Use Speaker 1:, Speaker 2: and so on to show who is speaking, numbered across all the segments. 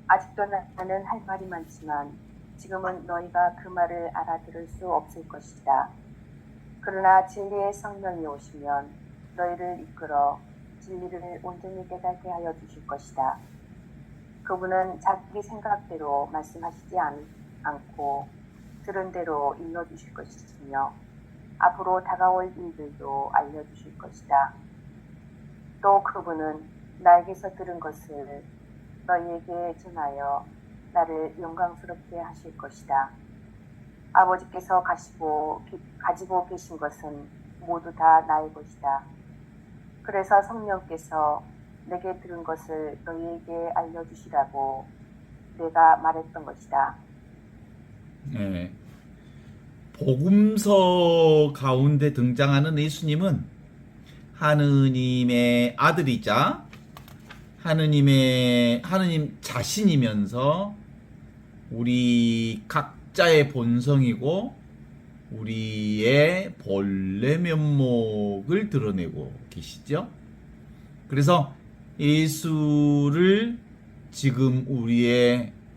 Speaker 1: 아직도 나는 할 말이 많지만 지금은 너희가 그 말을 알아들을 수 없을 것이다. 그러나 진리의 성령이 오시면 너희를 이끌어 진리를 온전히 깨닫게 하여 주실 것이다. 그분은 자기 생각대로 말씀하시지 않고 들은 대로 일러주실 것이며 앞으로 다가올 일들도 알려주실 것이다. 또 그분은 나에게서 들은 것을 너희에게 전하여 나를 영광스럽게 하실 것이다. 아버지께서 가지고 계신 것은 모두 다 나의 것이다. 그래서 성령께서 내게 들은 것을 너희에게 알려주시라고 내가 말했던 것이다.
Speaker 2: 네. 복음서 가운데 등장하는 예수님은 하느님의 아들이자 하느님 자신이면서 우리 각자의 본성이고 우리의 본래 면목을 드러내고 계시죠. 그래서 예수를 지금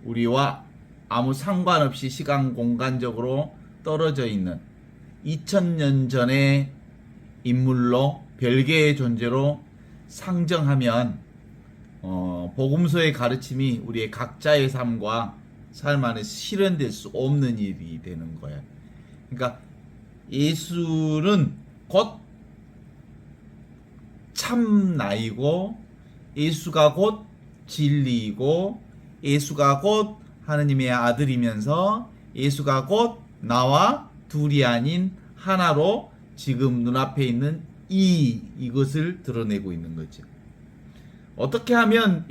Speaker 2: 우리와 아무 상관없이 시간 공간적으로 떨어져 있는 2000년 전의 인물로 별개의 존재로 상정하면 복음서의 가르침이 우리의 각자의 삶과 삶 안에서 실현될 수 없는 일이 되는 거예요. 그러니까 예수는 곧 참나이고 예수가 곧 진리이고 예수가 곧 하느님의 아들이면서 예수가 곧 나와 둘이 아닌 하나로 지금 눈앞에 있는 이것을 드러내고 있는 거죠. 어떻게 하면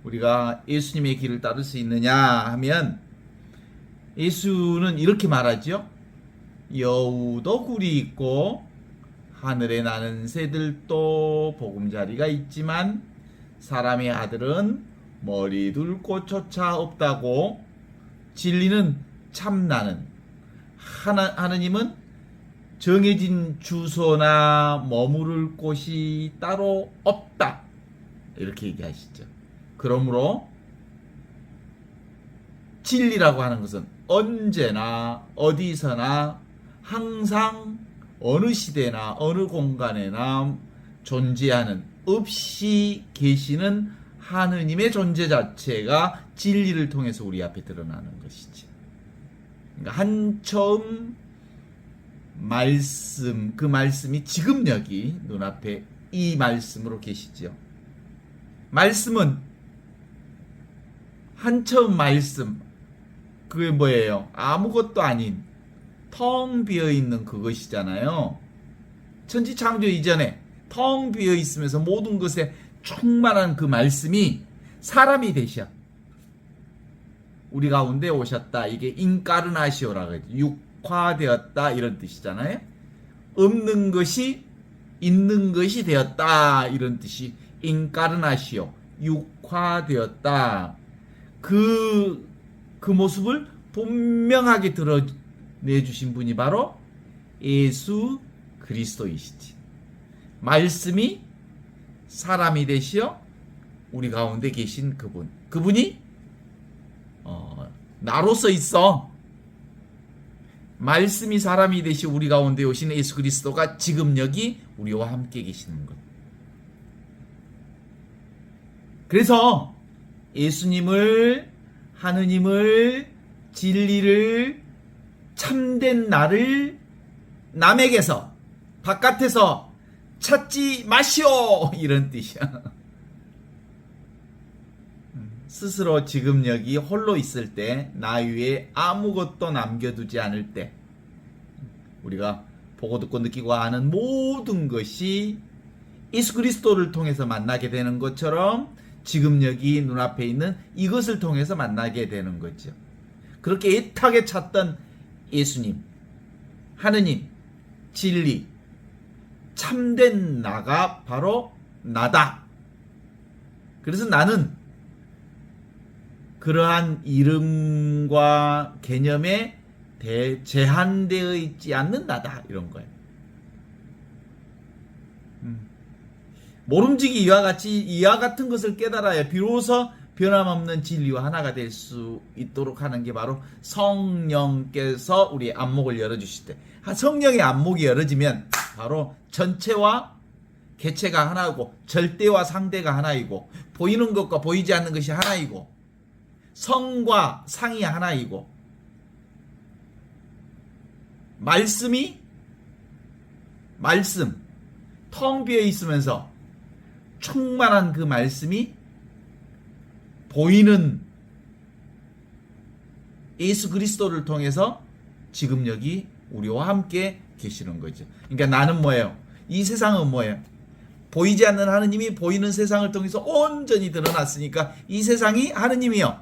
Speaker 2: 우리가 예수님의 길을 따를 수 있느냐 하면 예수는 이렇게 말하죠. 여우도 굴이 있고 하늘에 나는 새들도 보금자리가 있지만 사람의 아들은 머리 둘 곳조차 없다고. 진리는 참나는 하느님은 정해진 주소나 머무를 곳이 따로 없다. 이렇게 얘기하시죠. 그러므로 진리라고 하는 것은 언제나 어디서나 항상 어느 시대나 어느 공간에나 존재하는 없이 계시는 하느님의 존재 자체가 진리를 통해서 우리 앞에 드러나는 것이지. 그러니까 한처음 말씀, 그 말씀이 지금 여기 눈앞에 이 말씀으로 계시죠. 말씀은 한처음 말씀, 그게 뭐예요? 아무것도 아닌 텅 비어있는 그것이잖아요. 천지창조 이전에 텅 비어있으면서 모든 것에 충만한 그 말씀이 사람이 되셔 우리 가운데 오셨다. 이게 인카르나시오라고 하죠. 육화되었다 이런 뜻이잖아요. 없는 것이 있는 것이 되었다 이런 뜻이 인카르나시오, 육화되었다. 그 모습을 분명하게 드러내주신 분이 바로 예수 그리스도이시지. 말씀이 사람이 되시어 우리 가운데 계신 그분이 나로서 있어. 말씀이 사람이 되시 우리 가운데 오신 예수 그리스도가 지금 여기 우리와 함께 계시는 것. 그래서 예수님을, 하느님을, 진리를, 참된 나를 남에게서, 바깥에서 찾지 마시오! 이런 뜻이야. 스스로 지금 여기 홀로 있을 때, 나 위에 아무것도 남겨두지 않을 때, 우리가 보고 듣고 느끼고 아는 모든 것이 예수 그리스도를 통해서 만나게 되는 것처럼 지금 여기 눈앞에 있는 이것을 통해서 만나게 되는 거죠. 그렇게 애타게 찾던 예수님, 하느님, 진리, 참된 나가 바로 나다. 그래서 나는 그러한 이름과 개념에 제한되어 있지 않는 나다. 이런 거예요. 모름지기 이와 같은 것을 깨달아야 비로소 변함없는 진리와 하나가 될 수 있도록 하는 게 바로 성령께서 우리의 안목을 열어주실 때, 성령의 안목이 열어지면 바로 전체와 개체가 하나이고 절대와 상대가 하나이고 보이는 것과 보이지 않는 것이 하나이고 성과 상이 하나이고 말씀 텅 비어 있으면서 충만한 그 말씀이 보이는 예수 그리스도를 통해서 지금 여기 우리와 함께 계시는 거죠. 그러니까 나는 뭐예요? 이 세상은 뭐예요? 보이지 않는 하느님이 보이는 세상을 통해서 온전히 드러났으니까 이 세상이 하느님이요.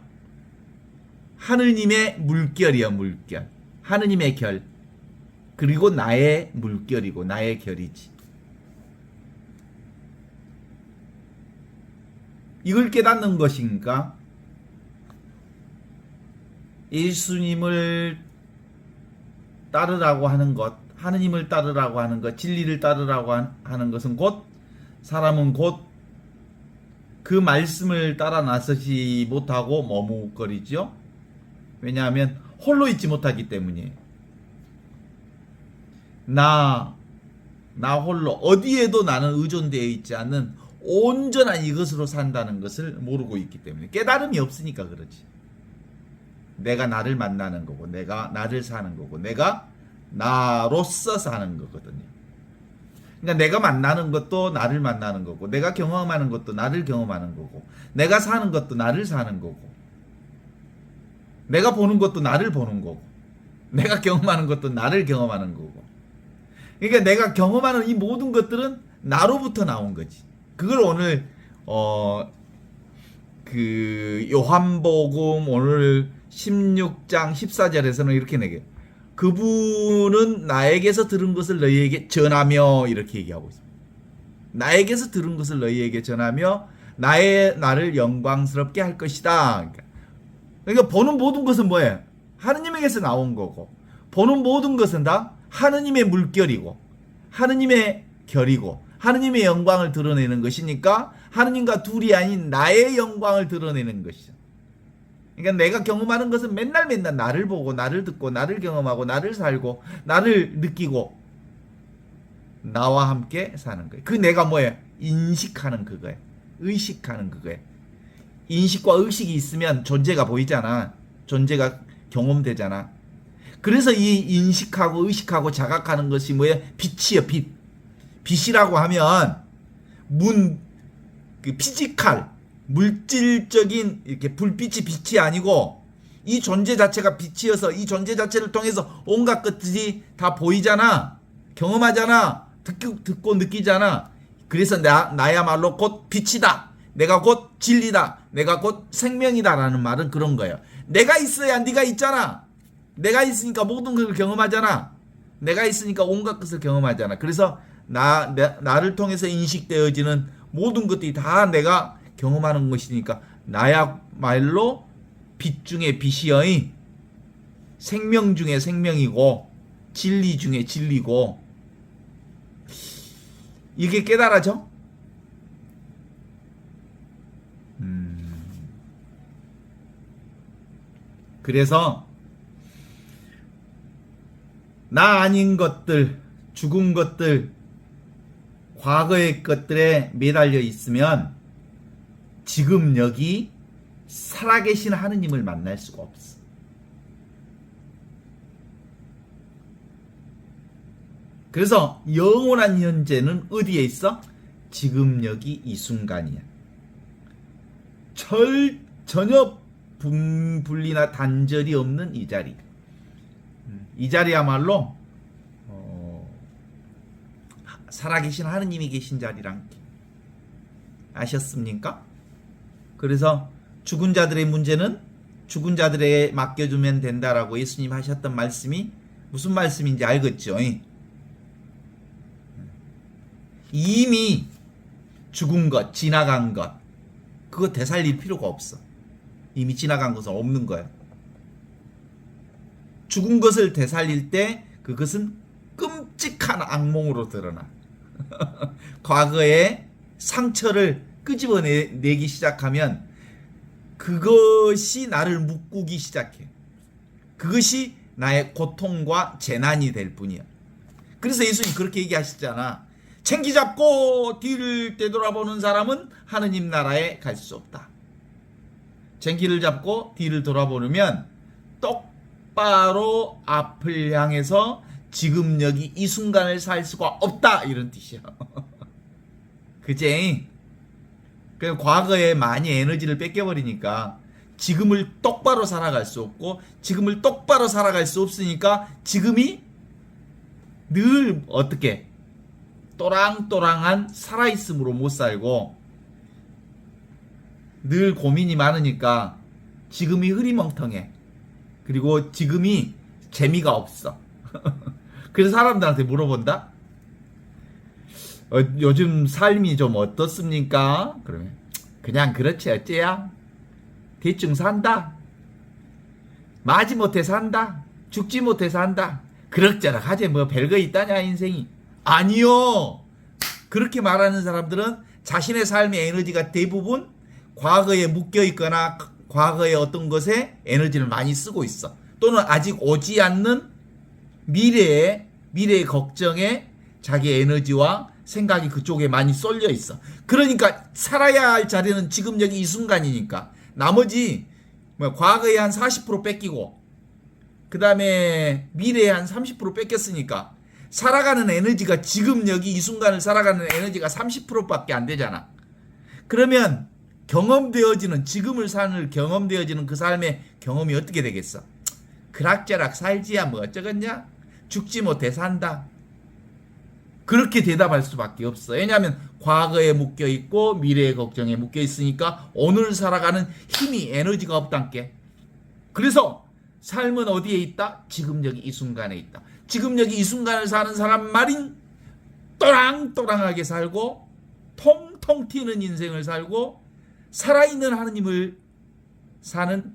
Speaker 2: 하느님의 물결이요, 물결. 하느님의 결. 그리고 나의 물결이고 나의 결이지. 이걸 깨닫는 것인가? 예수님을 따르라고 하는 것, 하느님을 따르라고 하는 것, 진리를 따르라고 하는 것은 사람은 곧 그 말씀을 따라 나서지 못하고 머뭇거리죠. 왜냐하면 홀로 있지 못하기 때문이에요. 나 홀로 어디에도 나는 의존되어 있지 않는 온전한 이것으로 산다는 것을 모르고 있기 때문에, 깨달음이 없으니까 그렇지. 내가 나를 만나는 거고 내가 나를 사는 거고 내가 나로서 사는 거거든요. 그러니까 내가 만나는 것도 나를 만나는 거고 내가 경험하는 것도 나를 경험하는 거고 내가 사는 것도 나를 사는 거고 내가 보는 것도 나를 보는 거고 내가 경험하는 것도 나를 경험하는 거고, 그러니까 내가 경험하는 이 모든 것들은 나로부터 나온 거지. 그걸 오늘 그 요한복음 오늘 16장 14절에서는 이렇게 내게 그분은 나에게서 들은 것을 너희에게 전하며 이렇게 얘기하고 있습니다. 나에게서 들은 것을 너희에게 전하며 나를 영광스럽게 할 것이다. 그러니까 보는 모든 것은 뭐예요? 하느님에게서 나온 거고 보는 모든 것은 다 하느님의 물결이고 하느님의 결이고 하느님의 영광을 드러내는 것이니까 하느님과 둘이 아닌 나의 영광을 드러내는 것이죠. 그러니까 내가 경험하는 것은 맨날 나를 보고 나를 듣고 나를 경험하고 나를 살고 나를 느끼고 나와 함께 사는 거예요. 그 내가 뭐예요? 인식하는 그거예요. 의식하는 그거예요. 인식과 의식이 있으면 존재가 보이잖아. 존재가 경험되잖아. 그래서 이 인식하고 의식하고 자각하는 것이 뭐예요? 빛이요, 빛. 빛이라고 하면 그 피지컬, 물질적인 이렇게 불빛이 빛이 아니고 이 존재 자체가 빛이어서 이 존재 자체를 통해서 온갖 것들이 다 보이잖아. 경험하잖아. 듣고 느끼잖아. 그래서 나야말로 곧 빛이다. 내가 곧 진리다. 내가 곧 생명이다라는 말은 그런 거예요. 내가 있어야 네가 있잖아. 내가 있으니까 모든 것을 경험하잖아. 내가 있으니까 온갖 것을 경험하잖아. 그래서 나를 통해서 인식되어지는 모든 것들이 다 내가 경험하는 것이니까 나야말로 빛 중에 빛이여이 생명 중에 생명이고 진리 중에 진리고. 이게 깨달아져? 그래서 나 아닌 것들, 죽은 것들, 과거의 것들에 매달려 있으면 지금 여기 살아계신 하느님을 만날 수가 없어. 그래서 영원한 현재는 어디에 있어? 지금 여기 이 순간이야. 전혀 분리나 단절이 없는 이 자리. 이 자리야말로 살아계신 하느님이 계신 자리랑 아셨습니까? 그래서 죽은 자들의 문제는 죽은 자들에게 맡겨주면 된다라고 예수님 하셨던 말씀이 무슨 말씀인지 알겠죠? 이미 죽은 것, 지나간 것, 그거 되살릴 필요가 없어. 이미 지나간 것은 없는 거야. 죽은 것을 되살릴 때 그것은 끔찍한 악몽으로 드러나. 과거의 상처를 끄집어내기 시작하면 그것이 나를 묶기 시작해. 그것이 나의 고통과 재난이 될 뿐이야. 그래서 예수님 그렇게 얘기하시잖아. 챙기 잡고 뒤를 되돌아보는 사람은 하느님 나라에 갈 수 없다. 챙기를 잡고 뒤를 돌아보면 똑바로 앞을 향해서 지금 여기 이 순간을 살 수가 없다, 이런 뜻이야. 그제? 그 과거에 많이 에너지를 뺏겨버리니까 지금을 똑바로 살아갈 수 없고, 지금을 똑바로 살아갈 수 없으니까 지금이 늘 어떻게 또랑또랑한 살아있음으로 못 살고, 늘 고민이 많으니까 지금이 흐리멍텅해. 그리고 지금이 재미가 없어. 그래서 사람들한테 물어본다. 요즘 삶이 좀 어떻습니까? 그러면 그냥 그렇지 어째야. 대충 산다. 마지못해 산다. 죽지 못해 산다. 그럭저럭 하지 뭐 별거 있다냐 인생이. 아니요. 그렇게 말하는 사람들은 자신의 삶의 에너지가 대부분 과거에 묶여 있거나 과거의 어떤 것에 에너지를 많이 쓰고 있어. 또는 아직 오지 않는 미래의 걱정에 자기 에너지와 생각이 그쪽에 많이 쏠려 있어. 그러니까 살아야 할 자리는 지금 여기 이 순간이니까 나머지 과거에 한 40% 뺏기고 그 다음에 미래에 한 30% 뺏겼으니까 살아가는 에너지가 지금 여기 이 순간을 살아가는 에너지가 30%밖에 안 되잖아. 그러면 경험되어지는 지금을 사는 경험되어지는 그 삶의 경험이 어떻게 되겠어? 그락저락 살지야 뭐 어쩌겠냐? 죽지 못해 산다. 그렇게 대답할 수밖에 없어. 왜냐하면 과거에 묶여 있고 미래의 걱정에 묶여 있으니까 오늘 살아가는 힘이 에너지가 없단께. 그래서 삶은 어디에 있다? 지금 여기 이 순간에 있다. 지금 여기 이 순간을 사는 사람 말인 또랑또랑하게 살고 통통 튀는 인생을 살고 살아있는 하느님을 사는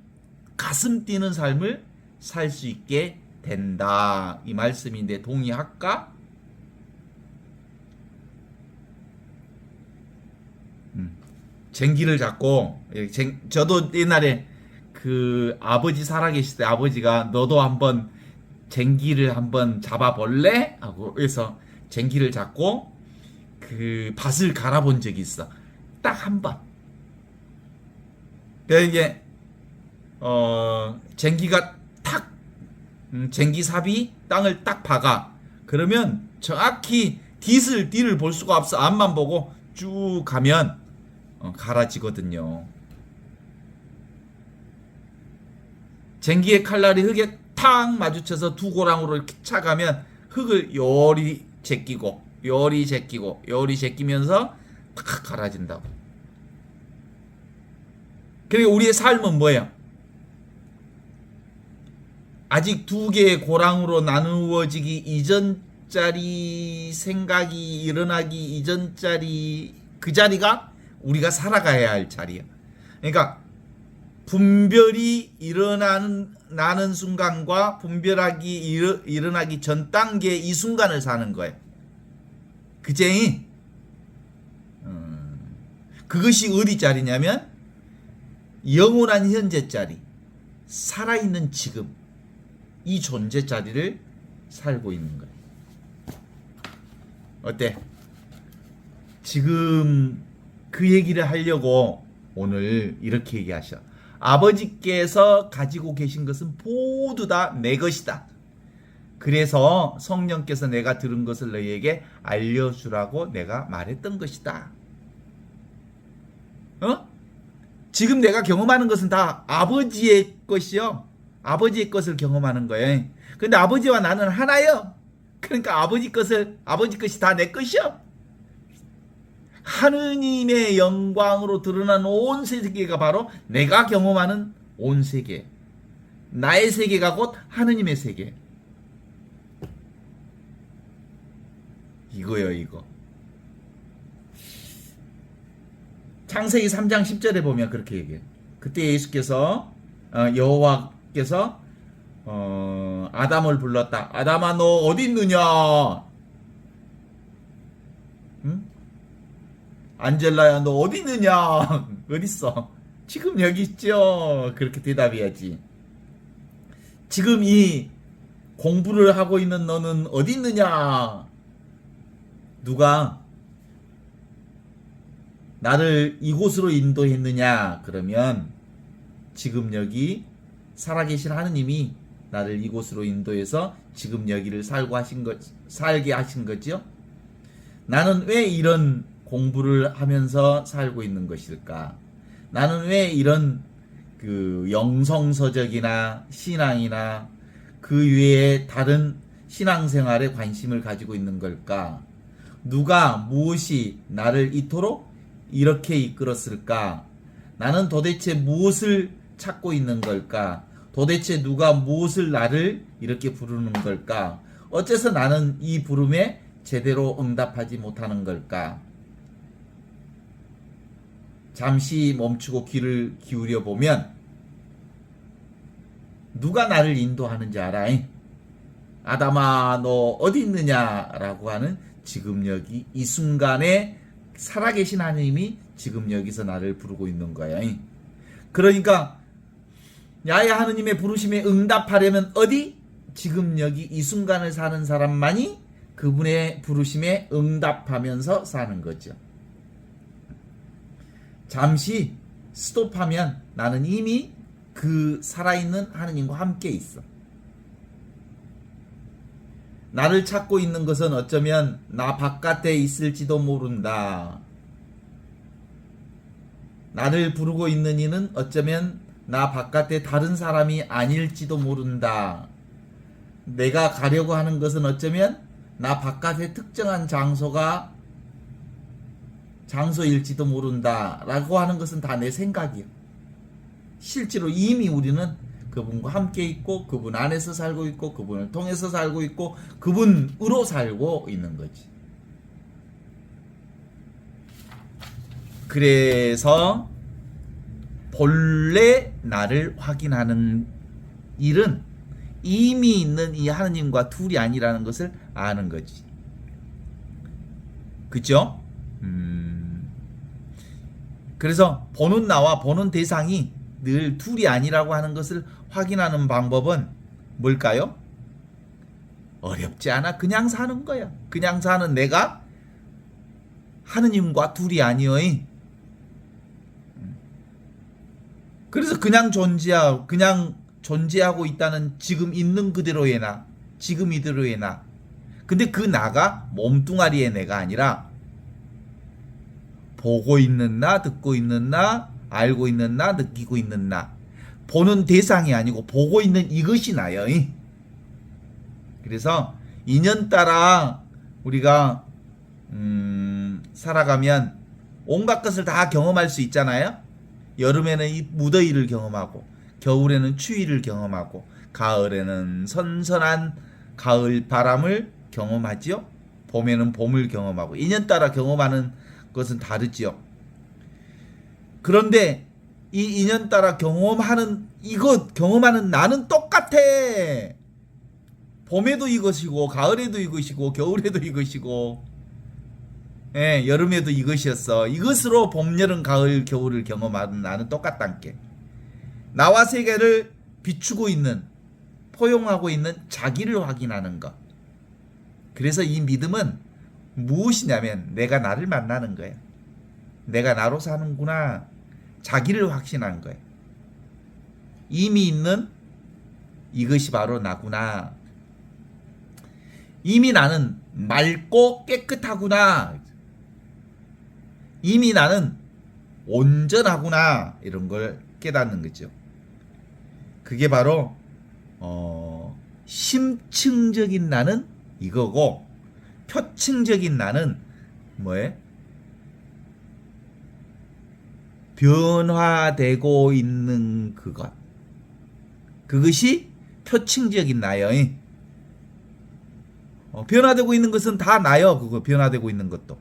Speaker 2: 가슴 뛰는 삶을 살 수 있게 된다. 이 말씀인데 동의할까? 쟁기를 잡고, 저도 옛날에 그 아버지 살아계실 때 아버지가 너도 한번 쟁기를 한번 잡아볼래? 하고 해서 쟁기를 잡고 그 밭을 갈아본 적이 있어. 딱 한 번. 그래서 이게 쟁기가 탁 쟁기삽이 땅을 딱 박아. 그러면 정확히 뒤를 볼 수가 없어. 앞만 보고 쭉 가면 갈아지거든요. 쟁기의 칼날이 흙에 탁 마주쳐서 두 고랑으로 이렇게 차가면 흙을 요리 제끼고 제끼면서 탁 갈아진다고. 그리고 우리의 삶은 뭐예요? 아직 두 개의 고랑으로 나누어지기 이전짜리 생각이 일어나기 이전짜리 그 자리가 우리가 살아가야 할 자리야. 그러니까 분별이 일어나는 순간과 분별하기 일어나기 전 단계 이 순간을 사는 거예요. 그제? 그것이 어디 자리냐면 영원한 현재 자리, 살아있는 지금 이 존재 자리를 살고 있는 거예요. 어때? 지금 그 얘기를 하려고 오늘 이렇게 얘기하셔. 아버지께서 가지고 계신 것은 모두 다 내 것이다. 그래서 성령께서 내가 들은 것을 너희에게 알려주라고 내가 말했던 것이다. 지금 내가 경험하는 것은 다 아버지의 것이요. 아버지의 것을 경험하는 거예요. 근데 아버지와 나는 하나요. 그러니까 아버지 것이 다 내 것이요. 하느님의 영광으로 드러난 온 세계가 바로 내가 경험하는 온 세계. 나의 세계가 곧 하느님의 세계. 이거요, 이거. 창세기 3장 10절에 보면 그렇게 얘기해요. 그때 예수께서 여호와께서 아담을 불렀다. 아담아 너 어디 있느냐? 응? 안젤라야 너 어디 있느냐? 어디 있어? 지금 여기 있죠. 그렇게 대답해야지. 지금 이 공부를 하고 있는 너는 어디 있느냐? 누가 나를 이곳으로 인도했느냐? 그러면 지금 여기 살아계신 하느님이 나를 이곳으로 인도해서 지금 여기를 살게 하신 거죠. 나는 왜 이런 공부를 하면서 살고 있는 것일까? 나는 왜 이런 그 영성서적이나 신앙이나 그 외에 다른 신앙생활에 관심을 가지고 있는 걸까? 누가 무엇이 나를 이토록 이렇게 이끌었을까? 나는 도대체 무엇을 찾고 있는 걸까? 도대체 누가 무엇을 나를 이렇게 부르는 걸까? 어째서 나는 이 부름에 제대로 응답하지 못하는 걸까? 잠시 멈추고 귀를 기울여 보면 누가 나를 인도하는지 알아? 아담아, 너 어디 있느냐? 라고 하는 지금 여기 이 순간에 살아계신 하나님이 지금 여기서 나를 부르고 있는 거야. 그러니까 야야 하느님의 부르심에 응답하려면 어디? 지금 여기 이 순간을 사는 사람만이 그분의 부르심에 응답하면서 사는 거죠. 잠시 스톱하면 나는 이미 그 살아있는 하느님과 함께 있어. 나를 찾고 있는 것은 어쩌면 나 바깥에 있을지도 모른다. 나를 부르고 있는 이는 어쩌면 나 바깥에 다른 사람이 아닐지도 모른다. 내가 가려고 하는 것은 어쩌면 나 바깥의 특정한 장소일지도 모른다. 라고 하는 것은 다 내 생각이야. 실제로 이미 우리는 그분과 함께 있고 그분 안에서 살고 있고 그분을 통해서 살고 있고 그분으로 살고 있는 거지. 그래서 본래 나를 확인하는 일은 이미 있는 이 하느님과 둘이 아니라는 것을 아는 거지. 그죠? 그래서 보는 나와 보는 대상이 늘 둘이 아니라고 하는 것을 확인하는 방법은 뭘까요? 어렵지 않아. 그냥 사는 거야. 그냥 사는 내가 하느님과 둘이 아니여. 그래서 그냥 존재하고 있다는 지금 있는 그대로의 나, 지금 이대로의 나. 근데 그 나가 몸뚱아리의 내가 아니라 보고 있는 나, 듣고 있는 나, 알고 있는 나, 느끼고 있는 나. 보는 대상이 아니고 보고 있는 이것이 나요. 그래서 인연 따라 우리가 살아가면 온갖 것을 다 경험할 수 있잖아요. 여름에는 이 무더위를 경험하고 겨울에는 추위를 경험하고 가을에는 선선한 가을 바람을 경험하지요. 봄에는 봄을 경험하고 인연 따라 경험하는 것은 다르지요. 그런데 이 인연 따라 경험하는 나는 똑같아. 봄에도 이것이고 가을에도 이것이고 겨울에도 이것이고 여름에도 이것이었어. 이것으로 봄, 여름, 가을, 겨울을 경험하는 나는 똑같단께. 나와 세계를 비추고 있는, 포용하고 있는 자기를 확인하는 것. 그래서 이 믿음은 무엇이냐면 내가 나를 만나는 거야. 내가 나로 사는구나. 자기를 확신한 거야. 이미 있는 이것이 바로 나구나. 이미 나는 맑고 깨끗하구나. 이미 나는 온전하구나. 이런 걸 깨닫는 거죠. 그게 바로 심층적인 나는 이거고 표층적인 나는 뭐예요? 변화되고 있는 그것. 그것이 표층적인 나요. 변화되고 있는 것은 다 나요. 그거 변화되고 있는 것도.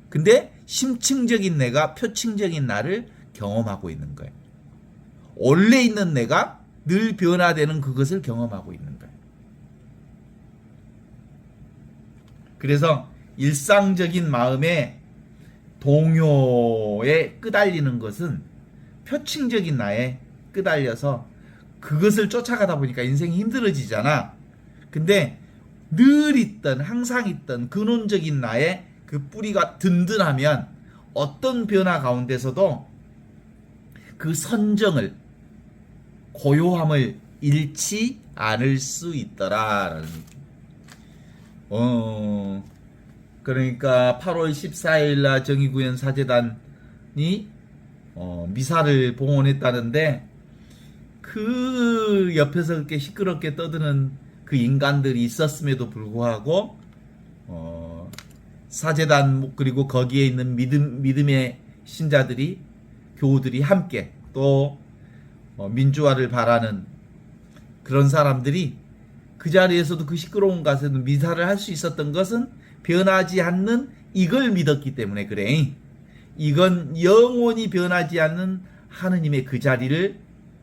Speaker 2: 근데 심층적인 내가 표층적인 나를 경험하고 있는 거예요. 원래 있는 내가 늘 변화되는 그것을 경험하고 있는 거예요. 그래서 일상적인 마음에 동요에 끄달리는 것은 표층적인 나에 끄달려서 그것을 쫓아가다 보니까 인생이 힘들어지잖아. 근데 늘 있던 항상 있던 근원적인 나의 그 뿌리가 든든하면 어떤 변화 가운데서도 그 선정을 고요함을 잃지 않을 수 있더라라는 그러니까 8월 14일 날 정의구현 사재단이 미사를 봉헌했다는데 그 옆에서 그렇게 시끄럽게 떠드는 그 인간들이 있었음에도 불구하고 사재단 그리고 거기에 있는 믿음의 신자들이 교우들이 함께 또 민주화를 바라는 그런 사람들이 그 자리에서도 그 시끄러운 곳에서 미사를 할 수 있었던 것은 변하지 않는 이걸 믿었기 때문에 그래. 이건 영원히 변하지 않는 하느님의 그 자리를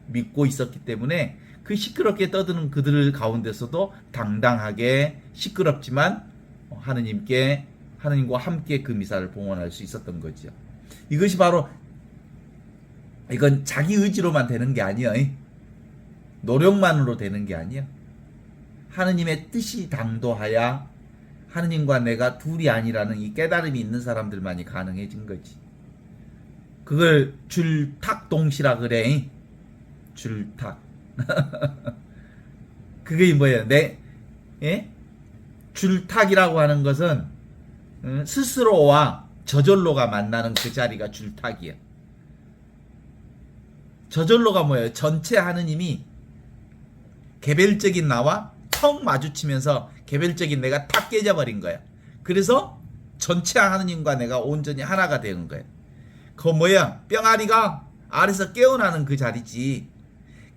Speaker 2: 믿고 있었기 때문에 그 시끄럽게 떠드는 그들 가운데서도 당당하게 시끄럽지만 하느님과 함께 그 미사를 봉헌할 수 있었던 거죠. 이것이 바로 이건 자기 의지로만 되는 게 아니야. 노력만으로 되는 게 아니야. 하느님의 뜻이 당도하야 하느님과 내가 둘이 아니라는 이 깨달음이 있는 사람들만이 가능해진 거지. 그걸 줄탁동시라 그래. 줄탁. 그게 뭐예요? 줄탁이라고 하는 것은 스스로와 저절로가 만나는 그 자리가 줄탁이야. 저절로가 뭐예요? 전체 하느님이 개별적인 나와 턱 마주치면서 개별적인 내가 탁 깨져버린 거야. 그래서 전체 하느님과 내가 온전히 하나가 되는 거야. 그 뭐야? 뿅아리가 아래서 깨어나는 그 자리지.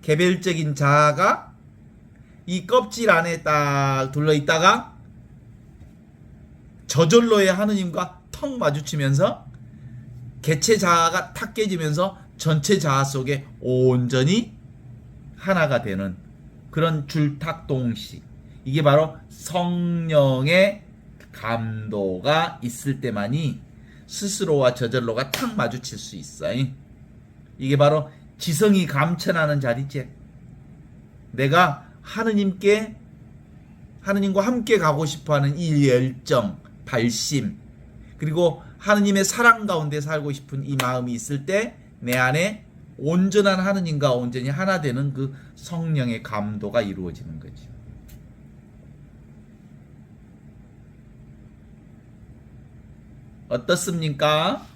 Speaker 2: 개별적인 자아가 이 껍질 안에 딱 둘러있다가 저절로의 하느님과 턱 마주치면서 개체 자아가 탁 깨지면서 전체 자아 속에 온전히 하나가 되는 그런 줄탁동시. 이게 바로 성령의 감도가 있을 때만이 스스로와 저절로가 탁 마주칠 수 있어. 이게 바로 지성이 감천하는 자리지. 내가 하느님과 함께 가고 싶어하는 이 열정, 발심, 그리고 하느님의 사랑 가운데 살고 싶은 이 마음이 있을 때 내 안에 온전한 하느님과 온전히 하나 되는 그 성령의 감도가 이루어지는 거지. 어떻습니까?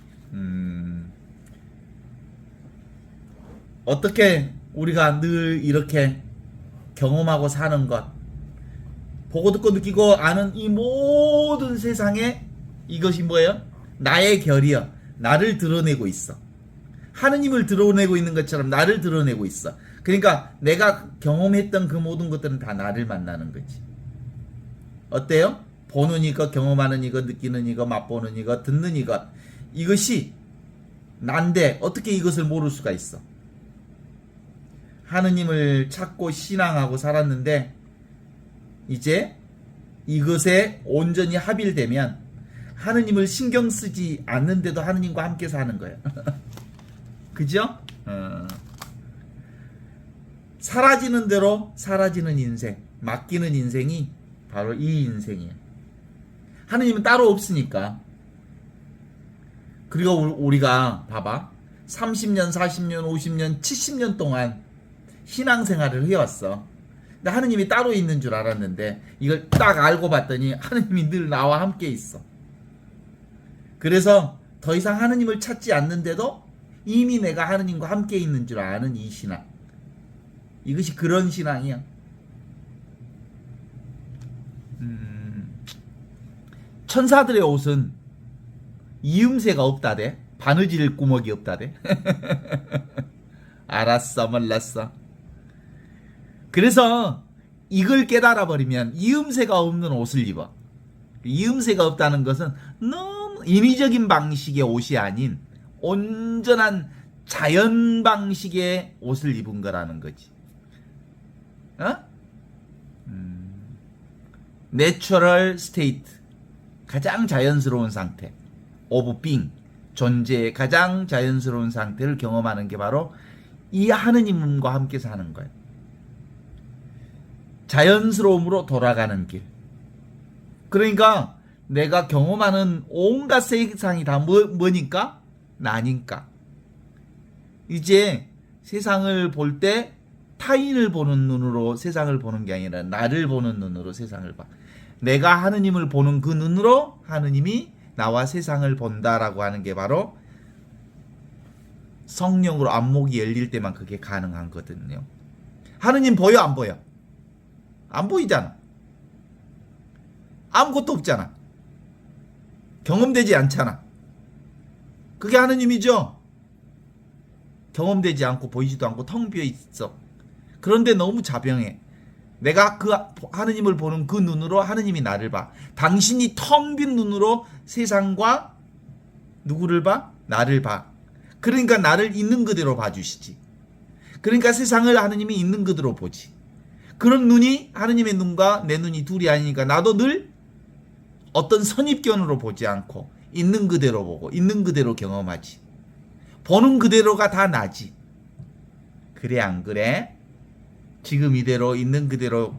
Speaker 2: 어떻게 우리가 늘 이렇게 경험하고 사는 것, 보고 듣고 느끼고 아는 이 모든 세상에 이것이 뭐예요? 나의 결이여. 나를 드러내고 있어. 하느님을 드러내고 있는 것처럼 나를 드러내고 있어. 그러니까 내가 경험했던 그 모든 것들은 다 나를 만나는 거지. 어때요? 보는 이것, 경험하는 이것, 느끼는 이것, 맛보는 이것, 듣는 이것, 이것이 난데 어떻게 이것을 모를 수가 있어? 하느님을 찾고 신앙하고 살았는데 이제 이것에 온전히 합일되면 하느님을 신경 쓰지 않는데도 하느님과 함께 사는 거예요. 그죠? 사라지는 대로 사라지는 인생, 맡기는 인생이 바로 이 인생이에요. 하느님은 따로 없으니까. 그리고 우리가 봐봐. 30년, 40년, 50년, 70년 동안 신앙생활을 해왔어. 근데 하느님이 따로 있는 줄 알았는데 이걸 딱 알고 봤더니 하느님이 늘 나와 함께 있어. 그래서 더 이상 하느님을 찾지 않는데도 이미 내가 하느님과 함께 있는 줄 아는 이 신앙. 이것이 그런 신앙이야. 천사들의 옷은 이음새가 없다대. 바느질 구멍이 없다대. 알았어, 몰랐어. 그래서 이걸 깨달아 버리면 이음새가 없는 옷을 입어. 이음새가 없다는 것은 너무 인위적인 방식의 옷이 아닌 온전한 자연 방식의 옷을 입은 거라는 거지. 내추럴 스테이트, 가장 자연스러운 상태, 오브 빙, 존재의 가장 자연스러운 상태를 경험하는 게 바로 이 하느님과 함께 사는 거예요. 자연스러움으로 돌아가는 길. 그러니까 내가 경험하는 온갖 세상이 다 뭐니까? 나니까. 이제 세상을 볼 때 타인을 보는 눈으로 세상을 보는 게 아니라 나를 보는 눈으로 세상을 봐. 내가 하느님을 보는 그 눈으로 하느님이 나와 세상을 본다라고 하는 게 바로 성령으로 안목이 열릴 때만 그게 가능한 거거든요. 하느님 보여 안 보여? 안 보이잖아. 아무것도 없잖아. 경험되지 않잖아. 그게 하느님이죠. 경험되지 않고 보이지도 않고 텅 비어 있어. 그런데 너무 자병해. 내가 그 하느님을 보는 그 눈으로 하느님이 나를 봐. 당신이 텅 빈 눈으로 세상과 누구를 봐? 나를 봐. 그러니까 나를 있는 그대로 봐주시지. 그러니까 세상을 하느님이 있는 그대로 보지. 그런 눈이 하느님의 눈과 내 눈이 둘이 아니니까 나도 늘 어떤 선입견으로 보지 않고 있는 그대로 보고 있는 그대로 경험하지. 보는 그대로가 다 나지. 그래 안 그래? 지금 이대로 있는 그대로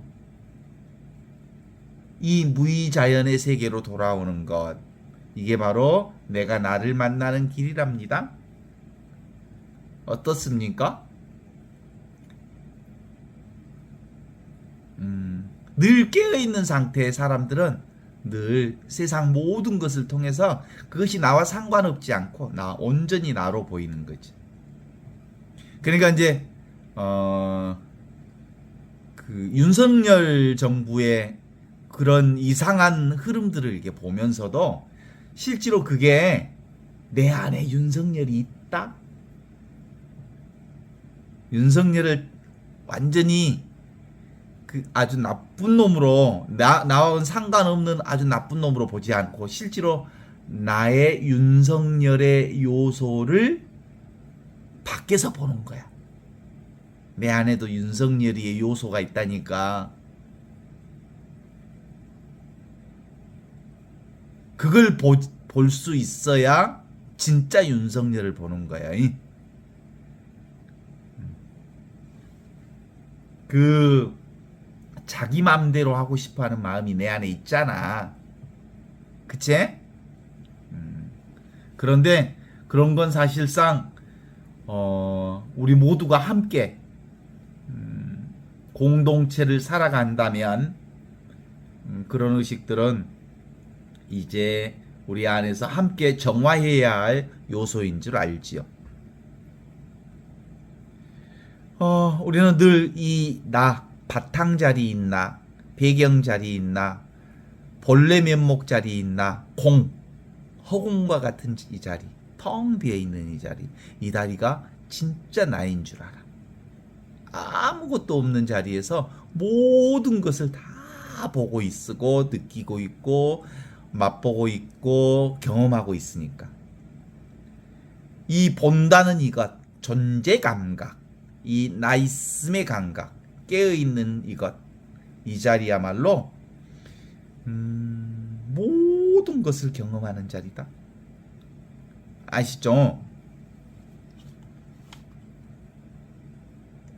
Speaker 2: 이 무의자연의 세계로 돌아오는 것, 이게 바로 내가 나를 만나는 길이랍니다. 어떻습니까? 늘 깨어있는 상태의 사람들은 늘 세상 모든 것을 통해서 그것이 나와 상관없지 않고 나 온전히 나로 보이는 거지. 그러니까 이제 그 윤석열 정부의 그런 이상한 흐름들을 이렇게 보면서도 실제로 그게 내 안에 윤석열이 있다? 윤석열을 완전히 그 아주 나쁜 놈으로 나와는 상관없는 아주 나쁜 놈으로 보지 않고 실제로 나의 윤석열의 요소를 밖에서 보는 거야. 내 안에도 윤석열이의 요소가 있다니까. 그걸 볼 수 있어야 진짜 윤석열을 보는 거야. 그 자기 마음대로 하고 싶어하는 마음이 내 안에 있잖아. 그치? 그런데 그런 건 사실상 우리 모두가 함께 공동체를 살아간다면 그런 의식들은 이제 우리 안에서 함께 정화해야 할 요소인 줄 알지요. 우리는 늘 이 나 바탕 자리 있나 배경 자리 있나 본래 면목 자리 있나 허공과 같은 이 자리 텅 비어 있는 이 자리 이 다리가 진짜 나인 줄 알아. 아무것도 없는 자리에서 모든 것을 다 보고 있고 느끼고 있고 맛보고 있고 경험하고 있으니까 이 본다는 이것 존재 감각 이 나있음의 감각 깨어있는 이것 이 자리야말로 모든 것을 경험하는 자리다. 아시죠?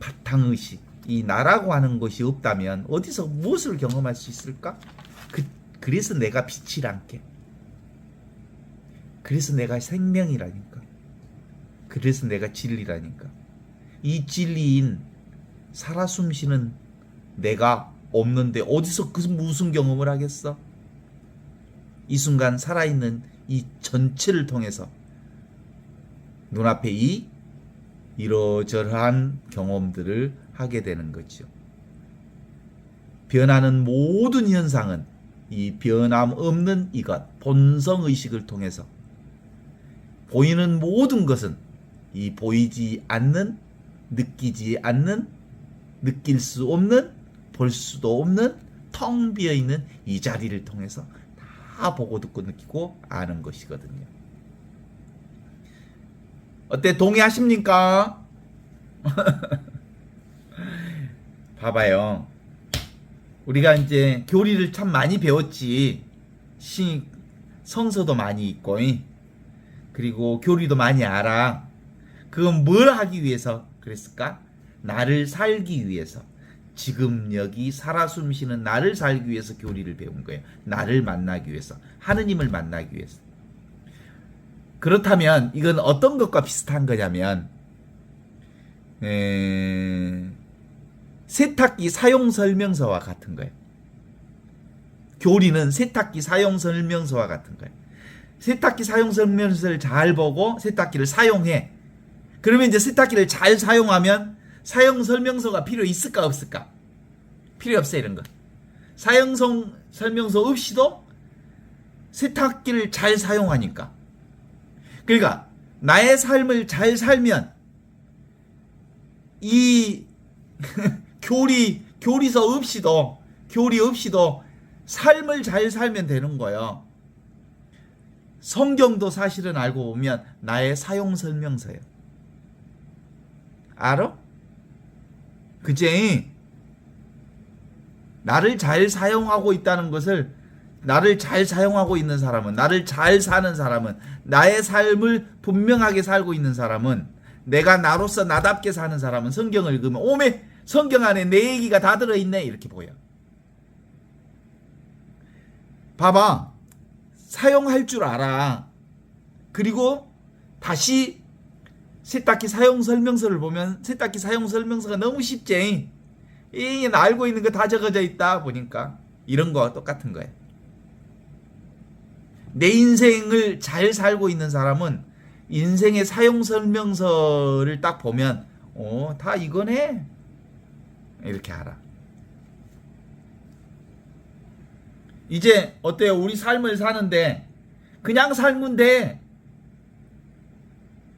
Speaker 2: 바탕의식 이 나라고 하는 것이 없다면 어디서 무엇을 경험할 수 있을까? 그래서 내가 빛이란게. 그래서 내가 생명이라니까. 그래서 내가 진리라니까. 이 진리인 살아 숨쉬는 내가 없는데 어디서 그 무슨 경험을 하겠어? 이 순간 살아있는 이 전체를 통해서 눈앞에 이러저러한 경험들을 하게 되는 거죠. 변하는 모든 현상은 이 변함 없는 이것 본성의식을 통해서 보이는 모든 것은 이 보이지 않는 느끼지 않는 느낄 수 없는 볼 수도 없는 텅 비어있는 이 자리를 통해서 다 보고 듣고 느끼고 아는 것이거든요. 어때? 동의하십니까? 봐봐요. 우리가 이제 교리를 참 많이 배웠지. 성서도 많이 있고. 그리고 교리도 많이 알아. 그건 뭘 하기 위해서 그랬을까? 나를 살기 위해서. 지금 여기 살아 숨쉬는 나를 살기 위해서 교리를 배운 거예요. 나를 만나기 위해서. 하느님을 만나기 위해서. 그렇다면 이건 어떤 것과 비슷한 거냐면 세탁기 사용 설명서와 같은 거예요. 교리는 세탁기 사용 설명서와 같은 거예요. 세탁기 사용 설명서를 잘 보고 세탁기를 사용해. 그러면 이제 세탁기를 잘 사용하면 사용 설명서가 필요 있을까 없을까? 필요 없어 이런 거. 사용 설명서 없이도 세탁기를 잘 사용하니까. 그러니까 나의 삶을 잘 살면 이 교리서 없이도 교리 없이도 삶을 잘 살면 되는 거예요. 성경도 사실은 알고 보면 나의 사용 설명서예요. 알아? 그치? 나를 잘 사용하고 있다는 것을 나를 잘 사용하고 있는 사람은 나를 잘 사는 사람은 나의 삶을 분명하게 살고 있는 사람은 내가 나로서 나답게 사는 사람은 성경을 읽으면 오메 성경 안에 내 얘기가 다 들어있네 이렇게 보여. 봐봐. 사용할 줄 알아. 그리고 다시 세탁기 사용 설명서를 보면 세탁기 사용 설명서가 너무 쉽지. 알고 있는 거 다 적어져 있다 보니까 이런 거 똑같은 거예요. 내 인생을 잘 살고 있는 사람은 인생의 사용 설명서를 딱 보면 다 이거네 이렇게 알아. 이제 어때요? 우리 삶을 사는데 그냥 살면 돼.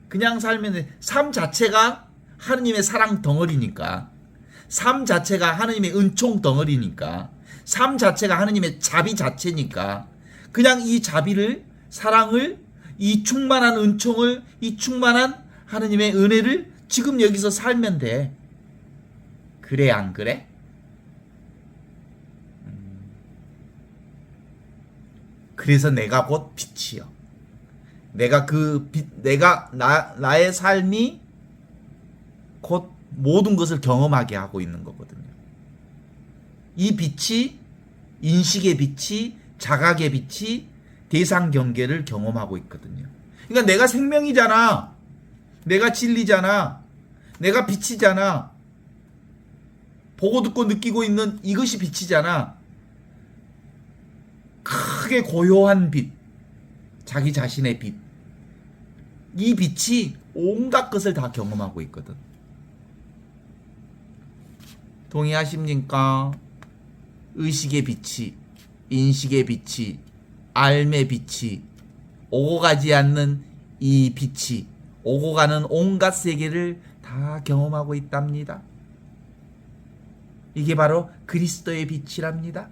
Speaker 2: 그냥 살면 돼. 삶 자체가 하느님의 사랑 덩어리니까. 삶 자체가 하느님의 은총 덩어리니까. 삶 자체가 하느님의 자비 자체니까. 그냥 이 자비를 사랑을 이 충만한 은총을 이 충만한 하느님의 은혜를 지금 여기서 살면 돼. 그래 안 그래? 그래서 내가 곧 빛이요. 내가 그 빛, 나의 삶이 곧 모든 것을 경험하게 하고 있는 거거든요. 이 빛이 인식의 빛이 자각의 빛이 대상 경계를 경험하고 있거든요. 그러니까 내가 생명이잖아. 내가 진리잖아. 내가 빛이잖아. 보고 듣고 느끼고 있는 이것이 빛이잖아. 크게 고요한 빛, 자기 자신의 빛. 이 빛이 온갖 것을 다 경험하고 있거든. 동의하십니까? 의식의 빛이, 인식의 빛이, 삶의 빛이, 오고 가지 않는 이 빛이, 오고 가는 온갖 세계를 다 경험하고 있답니다. 이게 바로 그리스도의 빛이랍니다.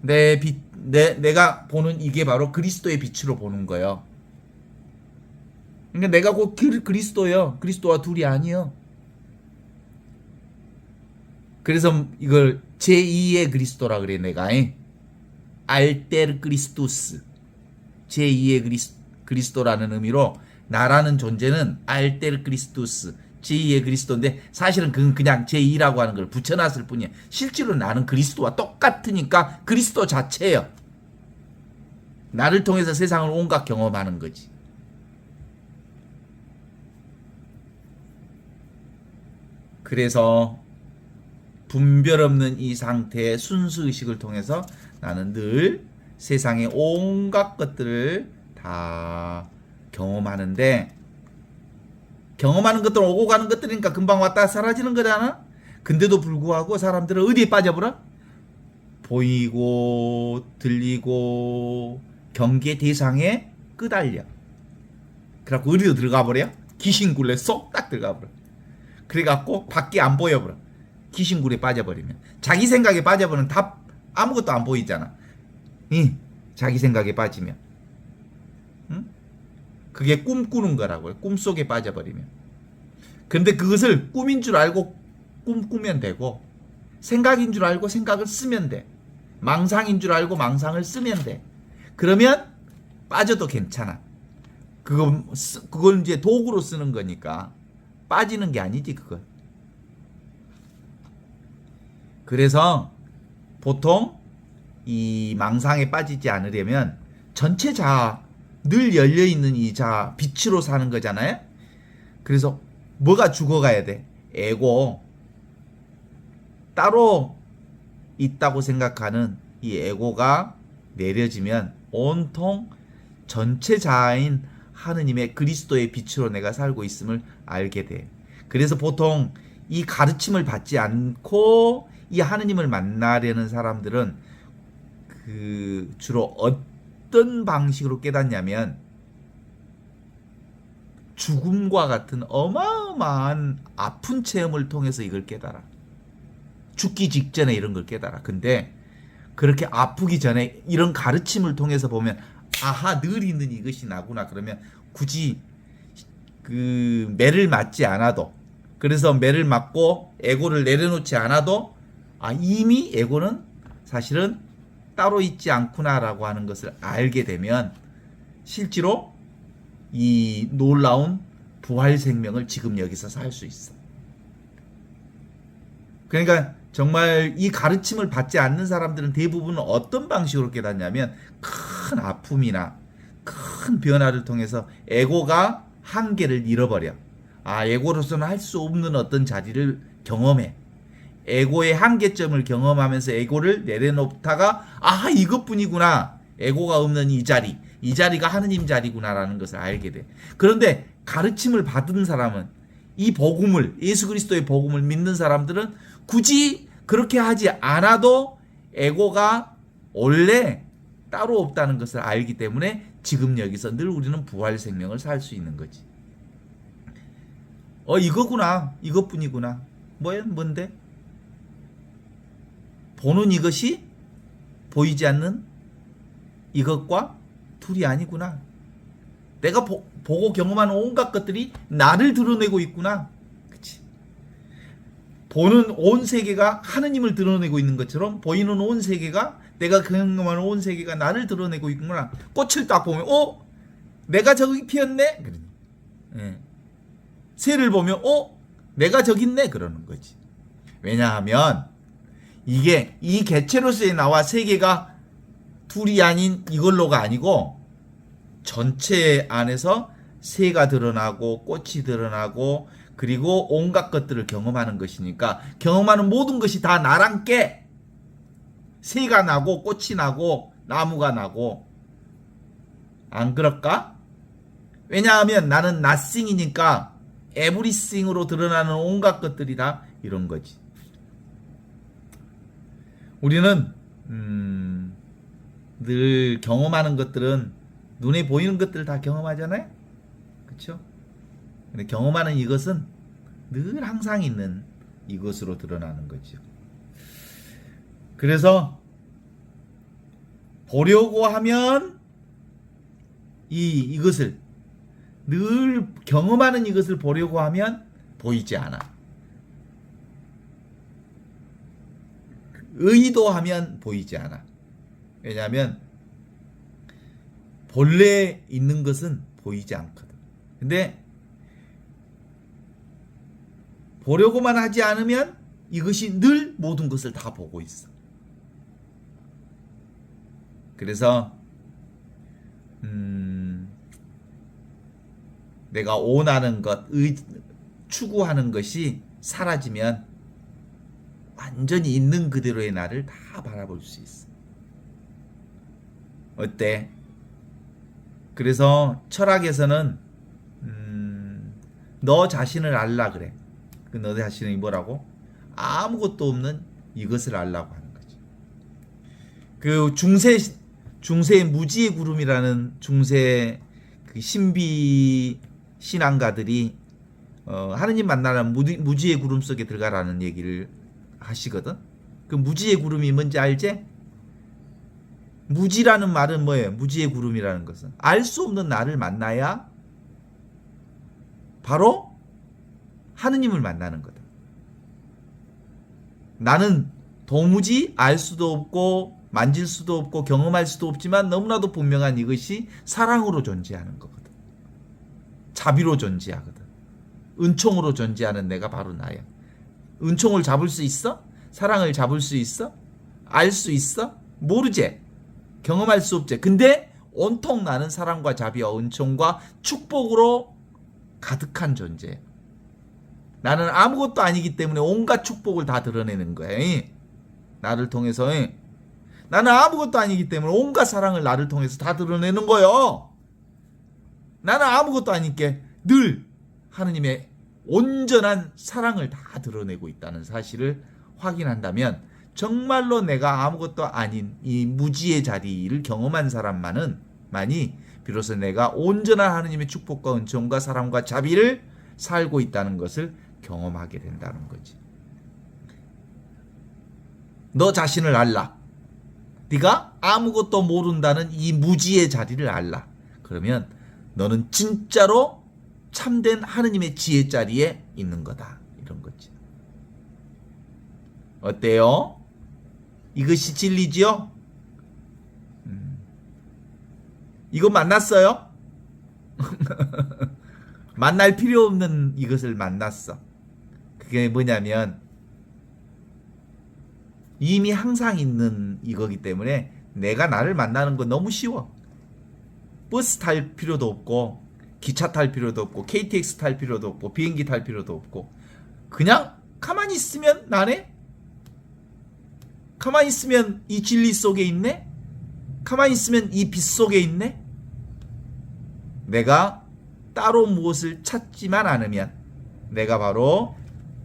Speaker 2: 내가 보는 이게 바로 그리스도의 빛으로 보는 거예요. 그러니까 내가 곧 그리스도예요. 그리스도와 둘이 아니요. 그래서 이걸 제2의 그리스도라 그래 내가. 알테르 그리스투스. 제2의 그리스도라는 의미로 나라는 존재는 알테르 그리스투스. 제2의 그리스도인데 사실은 그건 그냥 제2라고 하는 걸 붙여놨을 뿐이야. 실제로 나는 그리스도와 똑같으니까 그리스도 자체예요. 나를 통해서 세상을 온갖 경험하는 거지. 그래서 분별 없는 이 상태의 순수의식을 통해서 나는 늘 세상의 온갖 것들을 다 경험하는데 경험하는 것들은 오고 가는 것들이니까 금방 왔다 사라지는 거잖아. 근데도 불구하고 사람들은 어디에 빠져버려? 보이고 들리고 경계 대상에 끄달려. 그래갖고 어디로 들어가 버려? 귀신굴에 쏙 딱 들어가 버려. 그래갖고 밖에 안 보여버려. 귀신굴에 빠져버리면 자기 생각에 빠져버리면 다 아무것도 안 보이잖아. 자기 생각에 빠지면. 그게 꿈꾸는 거라고요. 꿈속에 빠져버리면. 근데 그것을 꿈인 줄 알고 꿈꾸면 되고 생각인 줄 알고 생각을 쓰면 돼. 망상인 줄 알고 망상을 쓰면 돼. 그러면 빠져도 괜찮아. 그건 이제 도구로 쓰는 거니까 빠지는 게 아니지 그건. 그래서 보통 이 망상에 빠지지 않으려면 전체 자아, 늘 열려있는 이 자아, 빛으로 사는 거잖아요. 그래서 뭐가 죽어가야 돼? 에고. 따로 있다고 생각하는 이 에고가 내려지면 온통 전체 자아인 하느님의 그리스도의 빛으로 내가 살고 있음을 알게 돼. 그래서 보통 이 가르침을 받지 않고 이 하느님을 만나려는 사람들은 주로 어떤 방식으로 깨닫냐면 죽음과 같은 어마어마한 아픈 체험을 통해서 이걸 깨달아. 죽기 직전에 이런 걸 깨달아. 근데 그렇게 아프기 전에 이런 가르침을 통해서 보면 아하, 늘 있는 이것이 나구나. 그러면 굳이 매를 맞지 않아도, 그래서 매를 맞고 에고를 내려놓지 않아도 이미 에고는 사실은 따로 있지 않구나라고 하는 것을 알게 되면 실제로 이 놀라운 부활 생명을 지금 여기서 살 수 있어. 그러니까 정말 이 가르침을 받지 않는 사람들은 대부분 어떤 방식으로 깨닫냐면 큰 아픔이나 큰 변화를 통해서 에고가 한계를 잃어버려. 에고로서는 할 수 없는 어떤 자리를 경험해. 에고의 한계점을 경험하면서 에고를 내려놓다가 이것뿐이구나. 에고가 없는 이 자리가 하느님 자리구나라는 것을 알게 돼. 그런데 가르침을 받은 사람은 이 복음을, 예수 그리스도의 복음을 믿는 사람들은 굳이 그렇게 하지 않아도 에고가 원래 따로 없다는 것을 알기 때문에 지금 여기서 늘 우리는 부활 생명을 살 수 있는 거지. 이거구나. 이것뿐이구나. 뭔데? 보는 이것이 보이지 않는 이것과 둘이 아니구나. 내가 보고 경험하는 온갖 것들이 나를 드러내고 있구나. 그치? 보는 온 세계가 하느님을 드러내고 있는 것처럼 보이는 온 세계가, 내가 경험하는 온 세계가 나를 드러내고 있구나. 꽃을 딱 보면 내가 저기 피었네. 예. 새를 보면 내가 저기 있네. 그러는 거지. 왜냐하면 이게 이 개체로서의 나와 세계가 둘이 아닌 이걸로가 아니고 전체 안에서 새가 드러나고 꽃이 드러나고 그리고 온갖 것들을 경험하는 것이니까 경험하는 모든 것이 다 나랑 깨. 새가 나고 꽃이 나고 나무가 나고. 안 그럴까? 왜냐하면 나는 nothing이니까 everything으로 드러나는 온갖 것들이 다 이런 거지. 우리는 늘 경험하는 것들은 눈에 보이는 것들을 다 경험하잖아요. 그렇죠? 근데 경험하는 이것은 늘 항상 있는 이것으로 드러나는 거죠. 그래서 보려고 하면 이것을 늘 경험하는 이것을 보려고 하면 보이지 않아. 의도하면 보이지 않아. 왜냐하면 본래 있는 것은 보이지 않거든. 근데 보려고만 하지 않으면 이것이 늘 모든 것을 다 보고 있어. 그래서 내가 원하는 것, 추구하는 것이 사라지면 완전히 있는 그대로의 나를 다 바라볼 수 있어. 어때? 그래서 철학에서는 너 자신을 알라 그래. 너 자신이 뭐라고? 아무것도 없는 이것을 알라고 하는 거지. 그 중세의 무지의 구름이라는 중세 그 신비 신앙가들이 하느님 만나면 무지의 구름 속에 들어가라는 얘기를 하시거든. 그 무지의 구름이 뭔지 알지? 무지라는 말은 뭐예요? 무지의 구름이라는 것은 알 수 없는 나를 만나야 바로 하느님을 만나는 거다. 나는 도무지 알 수도 없고 만질 수도 없고 경험할 수도 없지만 너무나도 분명한 이것이 사랑으로 존재하는 거거든. 자비로 존재하거든. 은총으로 존재하는 내가 바로 나야. 은총을 잡을 수 있어? 사랑을 잡을 수 있어? 알 수 있어? 모르지. 경험할 수 없지. 근데 온통 나는 사랑과 자비와 은총과 축복으로 가득한 존재. 나는 아무것도 아니기 때문에 온갖 축복을 다 드러내는 거야. 나를 통해서. 나는 아무것도 아니기 때문에 온갖 사랑을 나를 통해서 다 드러내는 거요. 나는 아무것도 아니께 늘 하느님의 온전한 사랑을 다 드러내고 있다는 사실을 확인한다면 정말로 내가 아무것도 아닌 이 무지의 자리를 경험한 사람만이 비로소 내가 온전한 하느님의 축복과 은총과 사랑과 자비를 살고 있다는 것을 경험하게 된다는 거지. 너 자신을 알라. 네가 아무것도 모른다는 이 무지의 자리를 알라. 그러면 너는 진짜로 참된 하느님의 지혜 자리에 있는 거다. 이런 거지. 어때요? 이것이 진리지요? 이거 만났어요? 만날 필요 없는 이것을 만났어. 그게 뭐냐면 이미 항상 있는 이거기 때문에 내가 나를 만나는 건 너무 쉬워. 버스 탈 필요도 없고 기차 탈 필요도 없고 KTX 탈 필요도 없고 비행기 탈 필요도 없고 그냥 가만히 있으면 나네? 가만히 있으면 이 진리 속에 있네? 가만히 있으면 이 빛 속에 있네? 내가 따로 무엇을 찾지만 않으면 내가 바로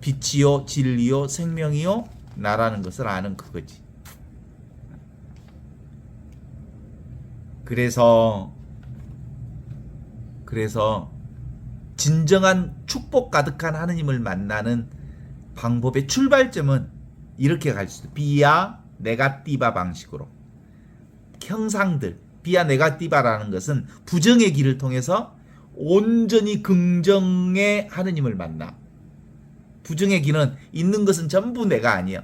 Speaker 2: 빛이요 진리요 생명이요 나라는 것을 아는 그거지. 그래서 진정한 축복 가득한 하느님을 만나는 방법의 출발점은 이렇게 갈 수 있어. 비아 네가티바 방식으로. 형상들, 비아 네가티바라는 것은 부정의 길을 통해서 온전히 긍정의 하느님을 만나. 부정의 길은 있는 것은 전부 내가 아니야.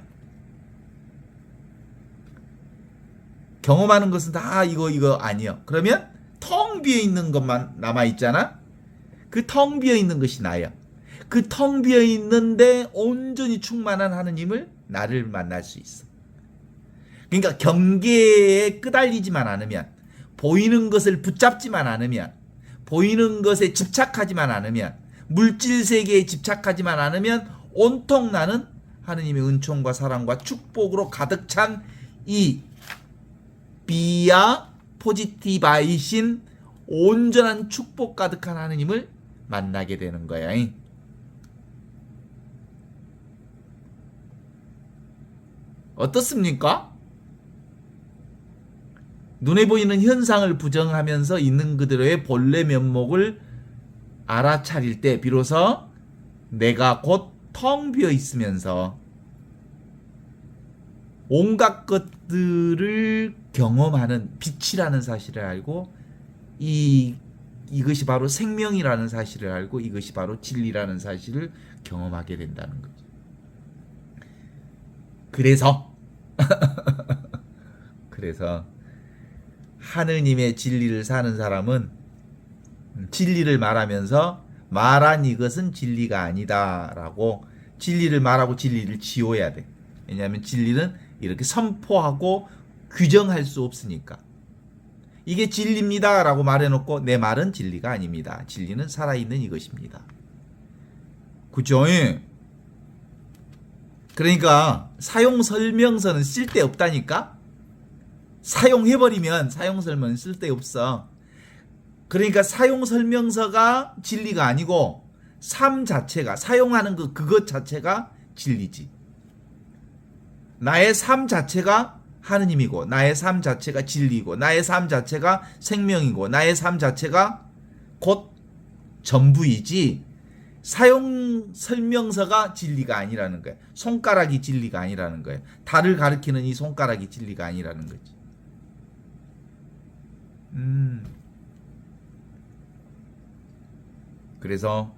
Speaker 2: 경험하는 것은 다 이거 아니야. 그러면 텅 비어 있는 것만 남아 있잖아. 그 텅 비어 있는 것이 나야. 그 텅 비어 있는데 온전히 충만한 하느님을 나를 만날 수 있어. 그러니까 경계에 끄달리지만 않으면, 보이는 것을 붙잡지만 않으면, 보이는 것에 집착하지만 않으면, 물질 세계에 집착하지만 않으면 온통 나는 하느님의 은총과 사랑과 축복으로 가득 찬 이 비아 포지티바이신 온전한 축복 가득한 하느님을 만나게 되는 거야. 어떻습니까? 눈에 보이는 현상을 부정하면서 있는 그대로의 본래 면목을 알아차릴 때 비로소 내가 곧 텅 비어 있으면서 온갖 것들을 경험하는 빛이라는 사실을 알고 이것이 바로 생명이라는 사실을 알고 이것이 바로 진리라는 사실을 경험하게 된다는 거죠. 그래서 하느님의 진리를 사는 사람은 진리를 말하면서 말한 이것은 진리가 아니다라고 진리를 말하고 진리를 지워야 돼. 왜냐하면 진리는 이렇게 선포하고 규정할 수 없으니까. 이게 진리입니다라고 말해놓고 내 말은 진리가 아닙니다. 진리는 살아있는 이것입니다. 그죠? 그러니까 사용 설명서는 쓸데없다니까. 사용해버리면 사용 설명은 쓸데없어. 그러니까 사용 설명서가 진리가 아니고 삶 자체가, 사용하는 그것 자체가 진리지. 나의 삶 자체가 하느님이고, 나의 삶 자체가 진리고, 나의 삶 자체가 생명이고, 나의 삶 자체가 곧 전부이지, 사용 설명서가 진리가 아니라는 거야. 손가락이 진리가 아니라는 거야. 달을 가리키는 이 손가락이 진리가 아니라는 거지. 그래서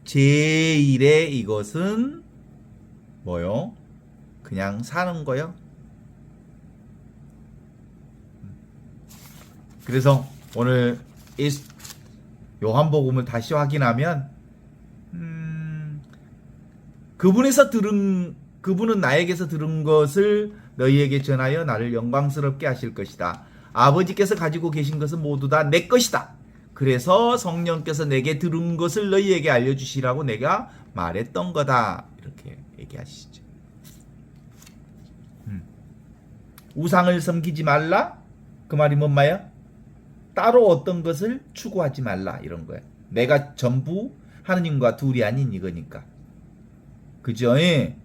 Speaker 2: 제1의 이것은 뭐요? 그냥 사는 거요. 그래서 오늘 요한복음을 다시 확인하면 그분은 나에게서 들은 것을 너희에게 전하여 나를 영광스럽게 하실 것이다. 아버지께서 가지고 계신 것은 모두 다 내 것이다. 그래서 성령께서 내게 들은 것을 너희에게 알려주시라고 내가 말했던 거다. 이렇게 얘기하시죠. 우상을 섬기지 말라? 그 말이 뭔 말이야? 따로 어떤 것을 추구하지 말라 이런 거야. 내가 전부 하느님과 둘이 아닌 이거니까. 그죠? 예.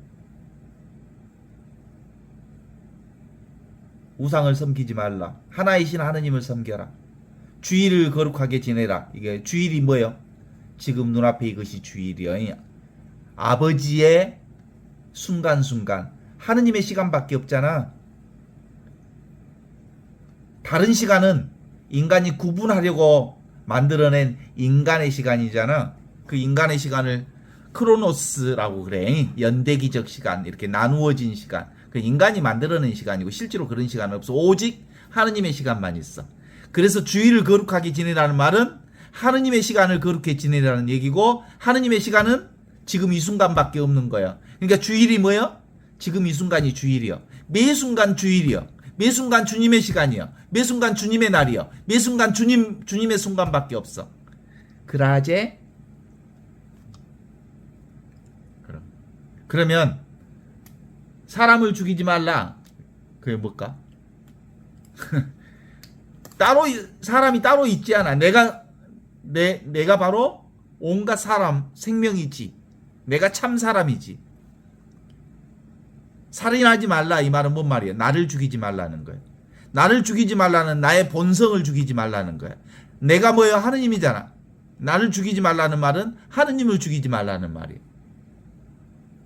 Speaker 2: 우상을 섬기지 말라. 하나이신 하느님을 섬겨라. 주일을 거룩하게 지내라. 이게 주일이 뭐예요? 지금 눈앞에 이것이 주일이요. 아버지의 순간순간. 하느님의 시간밖에 없잖아. 다른 시간은 인간이 구분하려고 만들어낸 인간의 시간이잖아. 그 인간의 시간을 크로노스라고 그래. 연대기적 시간, 이렇게 나누어진 시간. 그 인간이 만들어낸 시간이고 실제로 그런 시간은 없어. 오직 하느님의 시간만 있어. 그래서 주일을 거룩하게 지내라는 말은 하느님의 시간을 거룩하게 지내라는 얘기고, 하느님의 시간은 지금 이 순간밖에 없는 거야. 그러니까 주일이 뭐예요? 지금 이 순간이 주일이요. 매 순간 주일이요. 매 순간 주님의 시간이요. 매 순간 주님의 날이요. 매 순간 주님의 순간밖에 없어. 그라제? 그러면 사람을 죽이지 말라. 그게 뭘까? 사람이 따로 있지 않아. 내가 바로 온갖 사람, 생명이지. 내가 참 사람이지. 살인하지 말라 이 말은 뭔 말이야? 나를 죽이지 말라는 거야. 나를 죽이지 말라는 나의 본성을 죽이지 말라는 거야. 내가 뭐예요? 하느님이잖아. 나를 죽이지 말라는 말은 하느님을 죽이지 말라는 말이에요.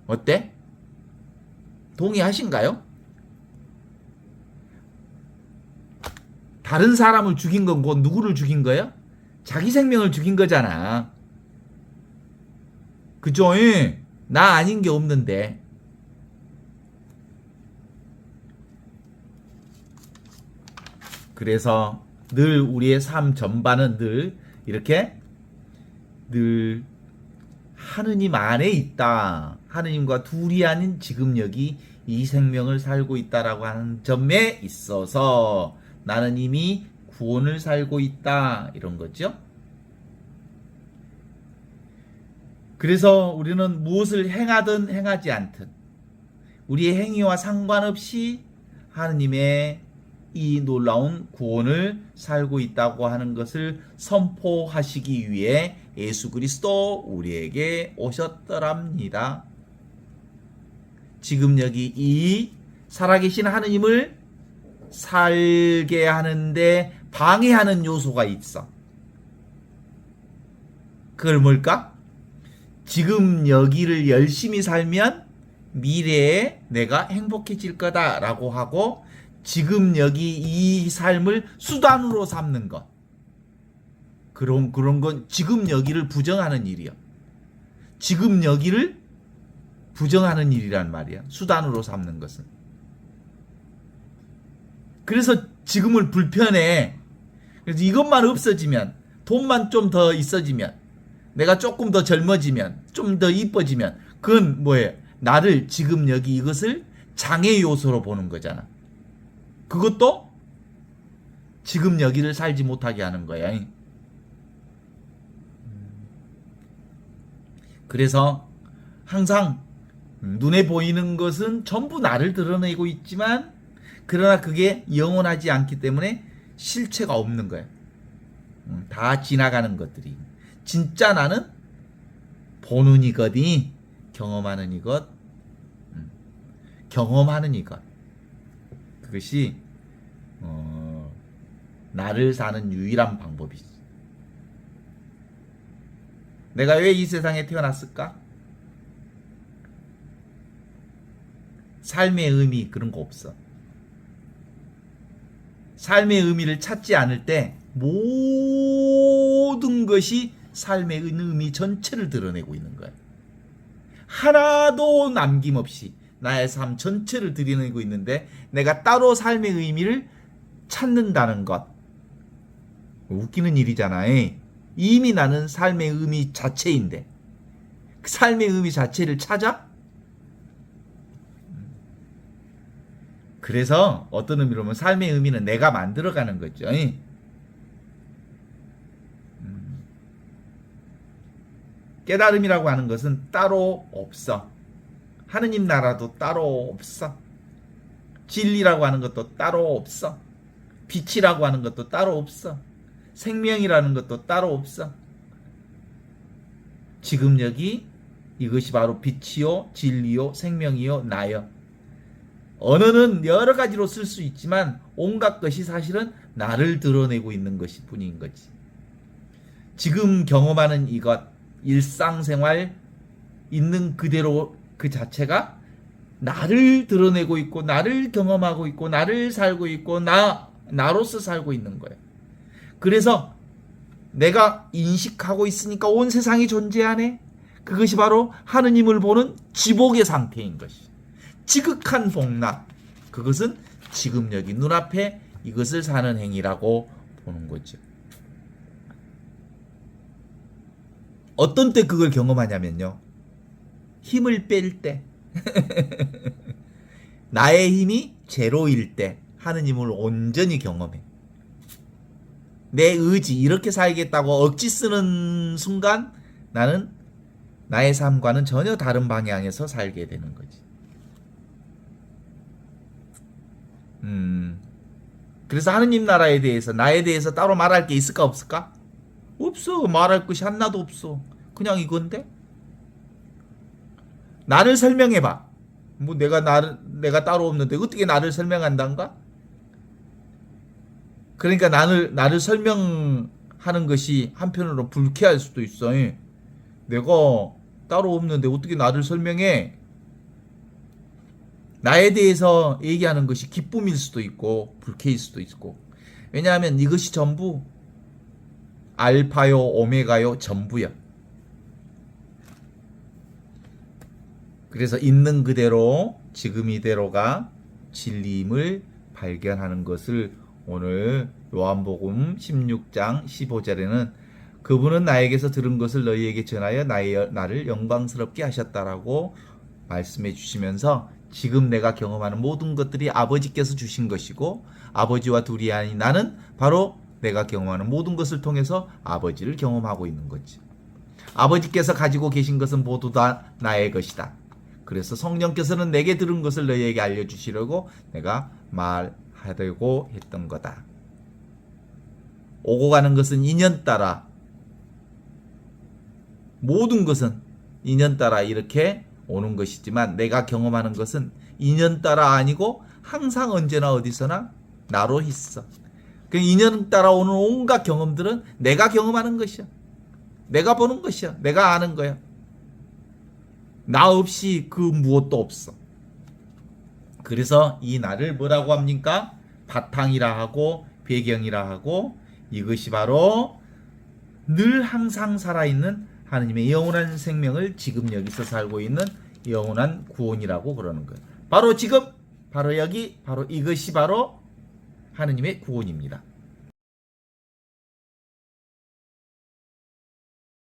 Speaker 2: 어때? 동의하신가요? 다른 사람을 죽인 건 곧 누구를 죽인 거예요? 자기 생명을 죽인 거잖아. 그죠? 나 아닌 게 없는데. 그래서 늘 우리의 삶 전반은 늘 이렇게 늘 하느님 안에 있다. 하느님과 둘이 아닌 지금 여기 이 생명을 살고 있다라고 하는 점에 있어서 나는 이미 구원을 살고 있다. 이런 거죠. 그래서 우리는 무엇을 행하든 행하지 않든 우리의 행위와 상관없이 하느님의 이 놀라운 구원을 살고 있다고 하는 것을 선포하시기 위해 예수 그리스도 우리에게 오셨더랍니다. 지금 여기 이 살아계신 하느님을 살게 하는데 방해하는 요소가 있어. 그걸 뭘까? 지금 여기를 열심히 살면 미래에 내가 행복해질 거다라고 하고 지금 여기 이 삶을 수단으로 삼는 것. 그런 건 지금 여기를 부정하는 일이야. 지금 여기를 부정하는 일이란 말이야. 수단으로 삼는 것은. 그래서 지금을 불편해. 그래서 이것만 없어지면, 돈만 좀 더 있어지면, 내가 조금 더 젊어지면, 좀 더 이뻐지면, 그건 뭐예요? 나를 지금 여기 이것을 장애 요소로 보는 거잖아. 그것도 지금 여기를 살지 못하게 하는 거야. 그래서 항상 눈에 보이는 것은 전부 나를 드러내고 있지만 그러나 그게 영원하지 않기 때문에 실체가 없는 거야. 다 지나가는 것들이. 진짜 나는 보는 이거니 경험하는 이것, 경험하는 이것. 그것이 나를 사는 유일한 방법이지. 내가 왜 이 세상에 태어났을까? 삶의 의미 그런 거 없어. 삶의 의미를 찾지 않을 때 모든 것이 삶의 의미 전체를 드러내고 있는 거야. 하나도 남김없이 나의 삶 전체를 드러내고 있는데 내가 따로 삶의 의미를 찾는다는 것. 웃기는 일이잖아. 이미 나는 삶의 의미 자체인데 그 삶의 의미 자체를 찾아? 그래서 어떤 의미로 보면 삶의 의미는 내가 만들어가는 거죠. 깨달음이라고 하는 것은 따로 없어. 하느님 나라도 따로 없어. 진리라고 하는 것도 따로 없어. 빛이라고 하는 것도 따로 없어. 생명이라는 것도 따로 없어. 지금 여기 이것이 바로 빛이요, 진리요, 생명이요, 나요. 언어는 여러 가지로 쓸 수 있지만 온갖 것이 사실은 나를 드러내고 있는 것이 뿐인 거지. 지금 경험하는 이것, 일상생활 있는 그대로 그 자체가 나를 드러내고 있고 나를 경험하고 있고 나를 살고 있고 나로서 살고 있는 거예요. 그래서 내가 인식하고 있으니까 온 세상이 존재하네. 그것이 바로 하느님을 보는 지복의 상태인 것이. 지극한 복락. 그것은 지금 여기 눈앞에 이것을 사는 행위라고 보는 거죠. 어떤 때 그걸 경험하냐면요. 힘을 뺄 때. 나의 힘이 제로일 때 하느님을 온전히 경험해. 내 의지 이렇게 살겠다고 억지 쓰는 순간 나는 나의 삶과는 전혀 다른 방향에서 살게 되는 거지. 그래서 하느님 나라에 대해서 나에 대해서 따로 말할 게 있을까 없을까? 없어. 말할 것이 하나도 없어. 그냥 이건데 나를 설명해봐. 뭐 내가 따로 없는데 어떻게 나를 설명한단가? 그러니까 나를 설명하는 것이 한편으로 불쾌할 수도 있어. 내가 따로 없는데 어떻게 나를 설명해? 나에 대해서 얘기하는 것이 기쁨일 수도 있고 불쾌일 수도 있고. 왜냐하면 이것이 전부 알파요 오메가요 전부야. 그래서 있는 그대로 지금 이대로가 진리임을 발견하는 것을 오늘 요한복음 16장 15절에는 그분은 나에게서 들은 것을 너희에게 전하여 나를 영광스럽게 하셨다라고 말씀해 주시면서 지금 내가 경험하는 모든 것들이 아버지께서 주신 것이고 아버지와 둘이 아닌 나는 바로 내가 경험하는 모든 것을 통해서 아버지를 경험하고 있는 거지. 아버지께서 가지고 계신 것은 모두 다 나의 것이다. 그래서 성령께서는 내게 들은 것을 너희에게 알려주시려고 내가 말하려고 했던 거다. 오고 가는 것은 인연 따라, 모든 것은 인연 따라 이렇게 오는 것이지만 내가 경험하는 것은 인연 따라 아니고 항상 언제나 어디서나 나로 있어. 그 인연 따라 오는 온갖 경험들은 내가 경험하는 것이야. 내가 보는 것이야. 내가 아는 거야. 나 없이 그 무엇도 없어. 그래서 이 나를 뭐라고 합니까? 바탕이라 하고 배경이라 하고 이것이 바로 늘 항상 살아있는 하느님의 영원한 생명을 지금 여기서 살고 있는 영원한 구원이라고 그러는 거예요. 바로 지금, 바로 여기, 바로 이것이 바로 하느님의 구원입니다.